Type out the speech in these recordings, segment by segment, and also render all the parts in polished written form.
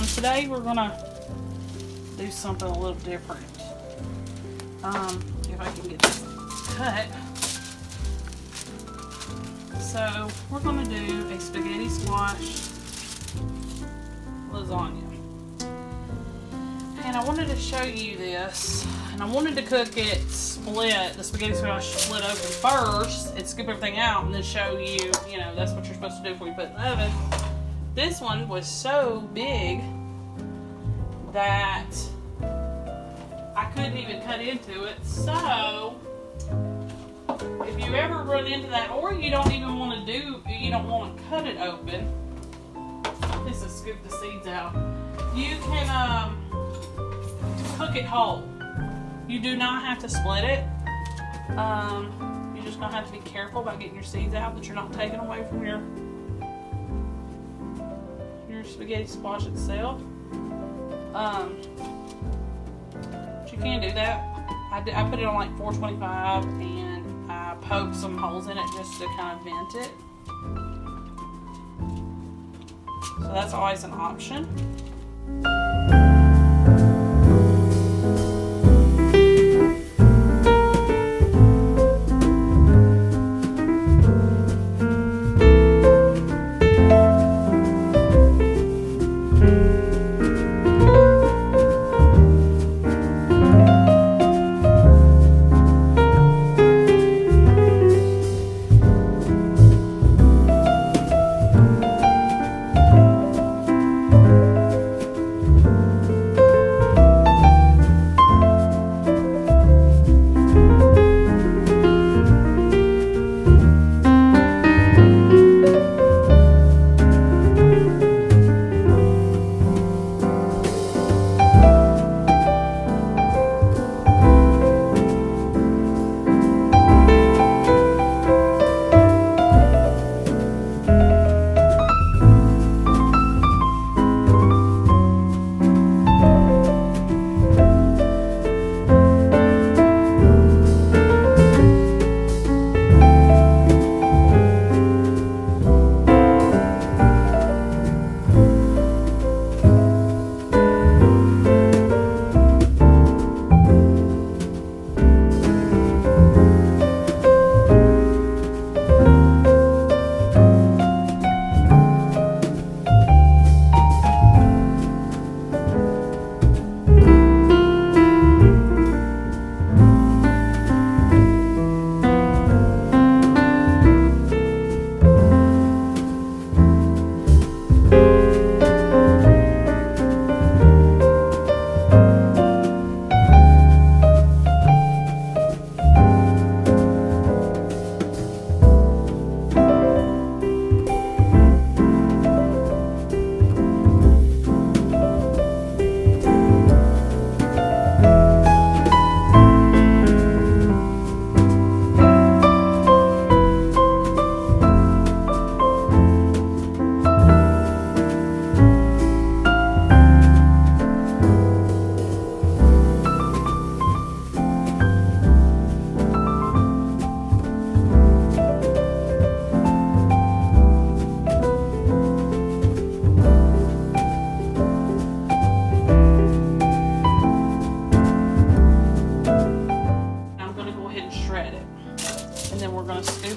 Today we're gonna do something a little different. If I can get this cut. So we're gonna do a spaghetti squash lasagna. And I wanted to show you this, and I wanted to cook it split, the spaghetti squash split open first and scoop everything out and then show you, you know, that's what you're supposed to do before you put it in the oven. This one was so big that I couldn't even cut into it. So if you ever run into that, or you don't even want to you don't want to cut it open, this is scoop the seeds out. You can cook it whole. You do not have to split it. You're just gonna have to be careful about getting your seeds out, that you're not taking away from your spaghetti squash itself. But you can do that. I put it on like 425 and I poked some holes in it just to kind of vent it. So that's always an option.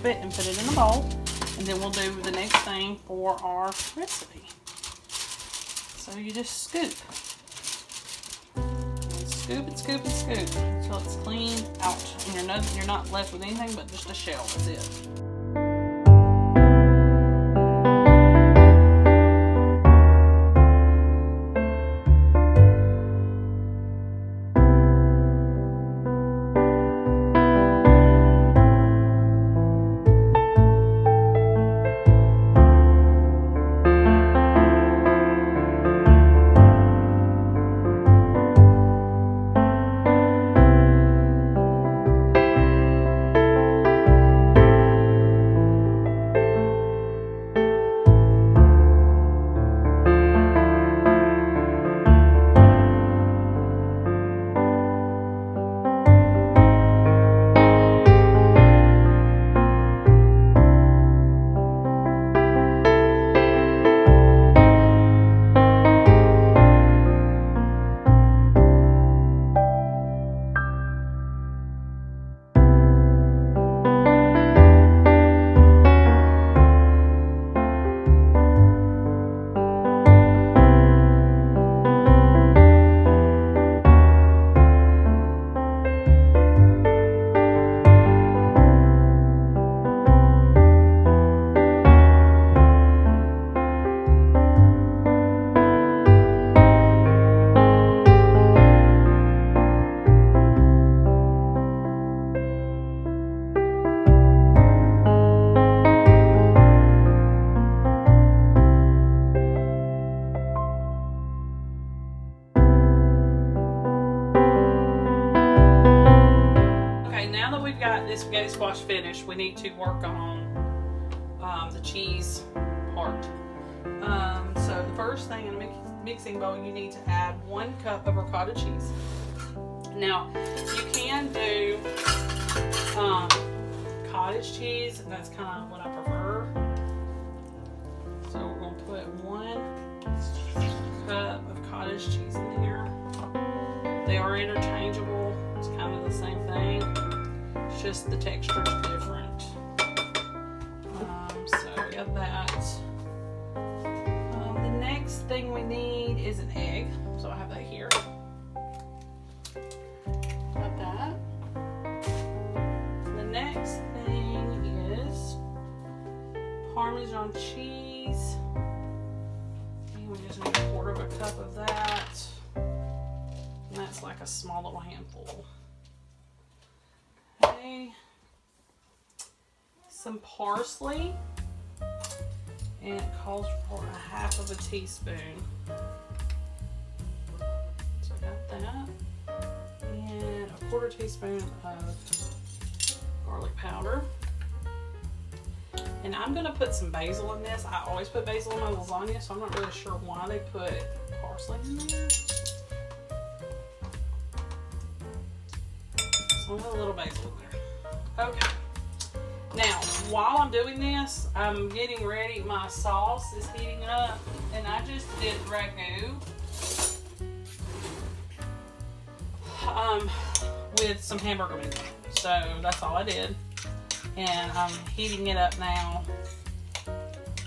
And put it in a bowl, and then we'll do the next thing for our recipe. So you just scoop and scoop and scoop and scoop until it's clean out, and you're not left with anything but just a shell. That's it. this spaghetti squash finished, we need to work on the cheese part. So the first thing in a mixing bowl, you need to add 1 cup of ricotta cheese. Now, you can do cottage cheese, and that's kind of what I prefer. So we're going to put 1 cup of cottage cheese in there. They are interchangeable. It's kind of the same thing. It's just the texture is different. So we got that. The next thing we need is an egg. So I have that here. Got that. The next thing is Parmesan cheese. And we just need 1/4 cup of that. And that's like a small little handful. Okay. Some parsley. And it calls for 1/2 teaspoon. So I got that. And 1/4 teaspoon of garlic powder. And I'm gonna put some basil in this. I always put basil in my lasagna, so I'm not really sure why they put parsley in there. So a little basil in there. Okay. Now, while I'm doing this, I'm getting ready. My sauce is heating up, and I just did ragu with some hamburger meat. So that's all I did. And I'm heating it up now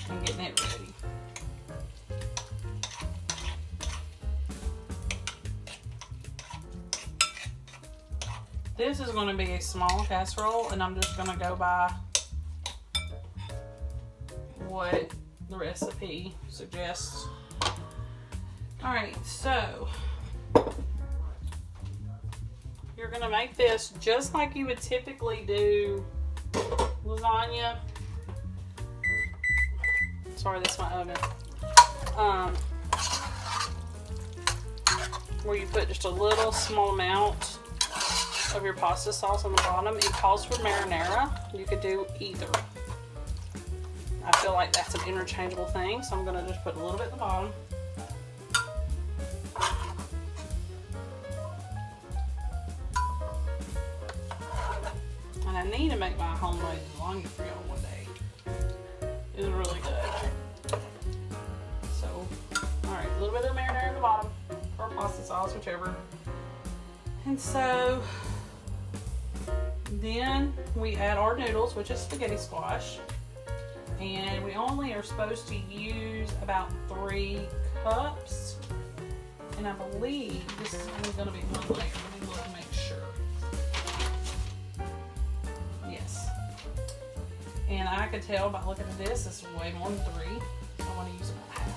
and getting it ready. This is going to be a small casserole, and I'm just going to go by what the recipe suggests. Alright, so you're going to make this just like you would typically do lasagna. Sorry, that's my oven. Where you put just a little small amount of your pasta sauce on the bottom. It calls for marinara. You could do either. I feel like that's an interchangeable thing, so I'm going to just put a little bit at the bottom. And I need to make my homemade lasagna for y'all one day. It's really good. So, alright, a little bit of marinara at the bottom, or pasta sauce, whichever. And so, then we add our noodles, which is spaghetti squash. And we only are supposed to use about 3 cups. And I believe this is only going to be 1 layer. Let me look and make sure. Yes. And I could tell by looking at this, this is way more than 3. I want to use about half.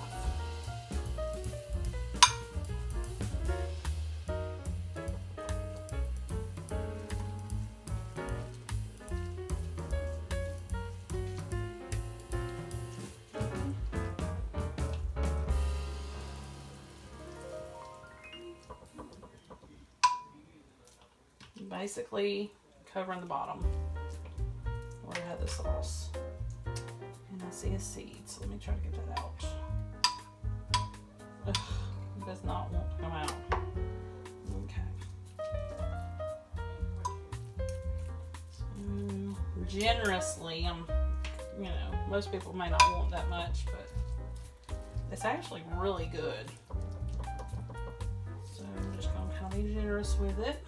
Basically covering the bottom where I had the sauce. And I see a seed, so let me try to get that out. Ugh, it does not want to come out. Okay. Generously, most people may not want that much, but it's actually really good. So I'm just going to kind of be generous with it.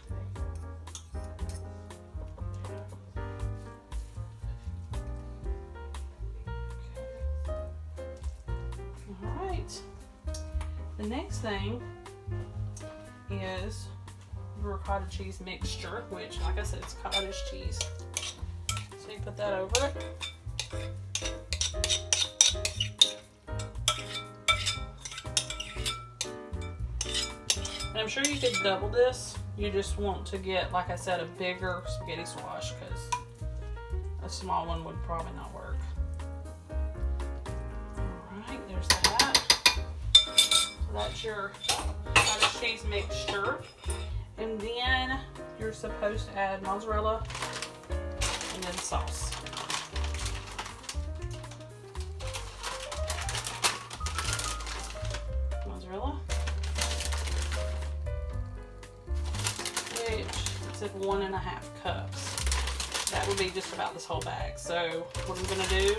The next thing is the ricotta cheese mixture, which, like I said, it's cottage cheese. So you put that over it. And I'm sure you could double this. You just want to get, like I said, a bigger spaghetti squash, because a small one would probably not work. Alright, there's that. That's your cottage cheese mixture. And then you're supposed to add mozzarella into the sauce. Mozzarella. Which it's at 1.5 cups. That would be just about this whole bag. So what I'm gonna do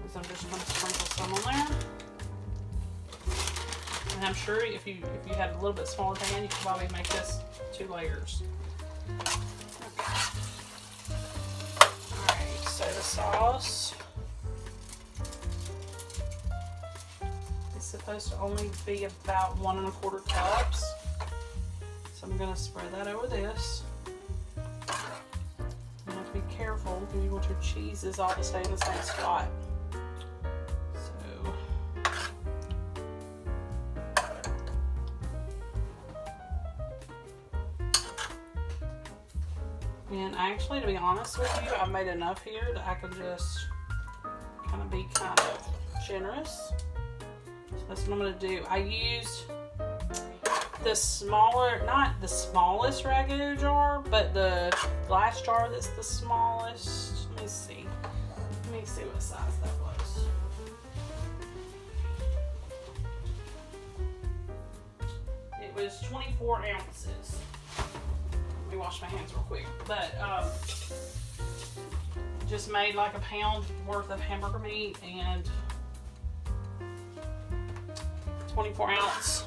is I'm just gonna sprinkle some on there. And I'm sure if you had a little bit smaller pan, you could probably make this 2 layers. Okay. Alright, so the sauce is supposed to only be about 1.25 cups. So I'm gonna spread that over this. You have to be careful because you want your cheeses all to stay in the same spot. And actually, to be honest with you, I've made enough here that I can just kind of be kind of generous. So that's what I'm going to do. I used the smaller, not the smallest ragu jar, but the glass jar that's the smallest. Let me see. Let me see what size that was. It was 24 ounces. Let me wash my hands real quick. But just made like a pound worth of hamburger meat and 24 ounce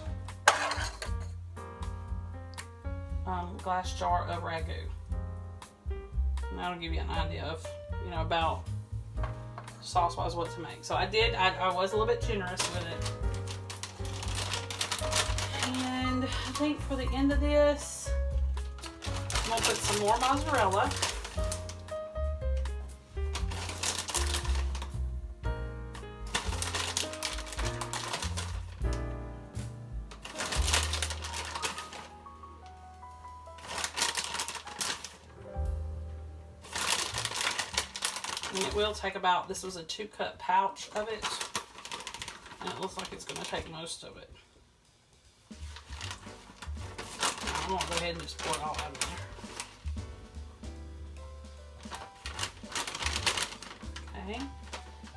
glass jar of ragu. And that'll give you an idea of, you know, about sauce wise what to make. So I was a little bit generous with it. And I think for the end of this, I'm going to put some more mozzarella. And it will take about, this was a 2-cup pouch of it. And it looks like it's going to take most of it. I'm going to go ahead and just pour it all out of there. Okay,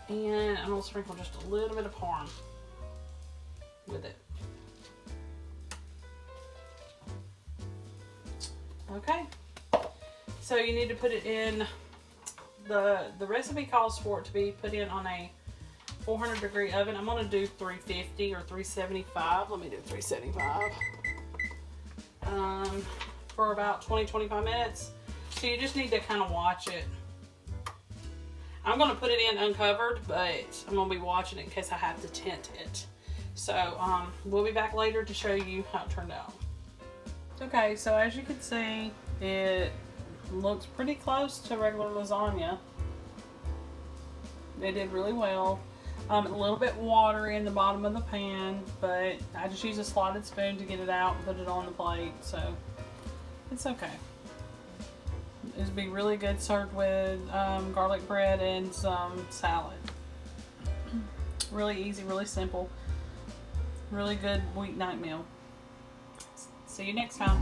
and I'm going to sprinkle just a little bit of parm with it. Okay, so you need to put it in, the recipe calls for it to be put in on a 400-degree oven. I'm going to do 350 or 375. Let me do 375. For about 20-25 minutes. So you just need to kind of watch it. I'm going to put it in uncovered, but I'm going to be watching it in case I have to tint it. So we'll be back later to show you how it turned out. Okay, so as you can see, it looks pretty close to regular lasagna. They did really well. A little bit watery in the bottom of the pan, but I just use a slotted spoon to get it out and put it on the plate, so it's okay. It'd be really good served with garlic bread and some salad. Really easy, really simple. Really good weeknight meal. See you next time.